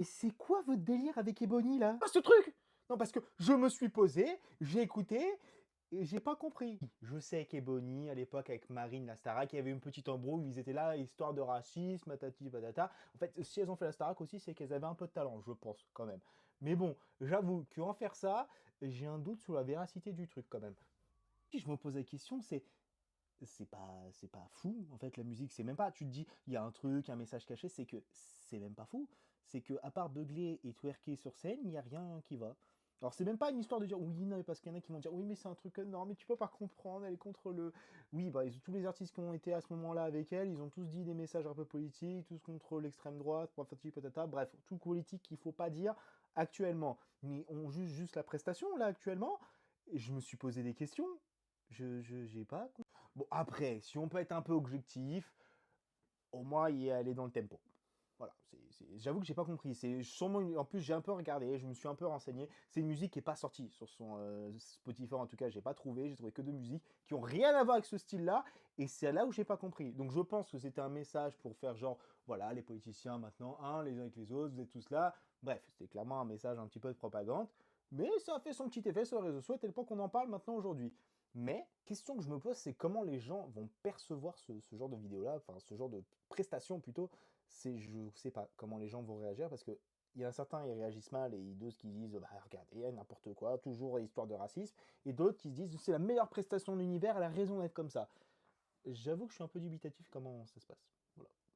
Et c'est quoi votre délire avec Ebony là? Ah, ce truc! Non, parce que je me suis posé, j'ai écouté et j'ai pas compris. Je sais qu'Ebony, à l'époque, avec Marine, la Starac, il y avait une petite embrouille, ils étaient là, histoire de racisme, patati patata. En fait, si elles ont fait la Starac aussi, c'est qu'elles avaient un peu de talent, je pense, quand même. Mais bon, j'avoue qu'en faire ça, j'ai un doute sur la véracité du truc, quand même. Si je me pose la question, c'est pas fou en fait la musique, c'est même pas, tu te dis il y a un truc, un message caché, c'est que c'est même pas fou, c'est que à part beugler et twerker sur scène, il y a rien qui va. Alors c'est même pas une histoire de dire oui non, parce qu'il y en a qui vont dire oui mais c'est un truc non mais tu peux pas comprendre, elle est contre le oui bah tous les artistes qui ont été à ce moment-là avec elle, ils ont tous dit des messages un peu politiques, tous contre l'extrême droite, patati patata, bref, tout politique qu'il faut pas dire actuellement, mais on juge juste la prestation là actuellement, et je me suis posé des questions, j'ai pas. Bon, après, si on peut être un peu objectif, au moins y aller dans le tempo. Voilà, j'avoue que j'ai pas compris. C'est sûrement en plus j'ai un peu regardé, je me suis un peu renseigné. C'est une musique qui est pas sortie sur son Spotify en tout cas, j'ai pas trouvé. J'ai trouvé que deux musiques qui ont rien à voir avec ce style-là, et c'est là où j'ai pas compris. Donc je pense que c'était un message pour faire genre voilà les politiciens maintenant les uns avec les autres, vous êtes tous là. Bref, c'était clairement un message un petit peu de propagande, mais ça a fait son petit effet sur les réseaux sociaux, à tel point qu'on en parle maintenant aujourd'hui. Mais, question que je me pose, c'est comment les gens vont percevoir ce genre de vidéo-là, enfin ce genre de prestation plutôt, je sais pas comment les gens vont réagir, parce que il y en a certains, ils réagissent mal et d'autres qui disent bah regardez, n'importe quoi, toujours histoire de racisme, et d'autres qui se disent c'est la meilleure prestation de l'univers, elle a raison d'être comme ça. J'avoue que je suis un peu dubitatif comment ça se passe.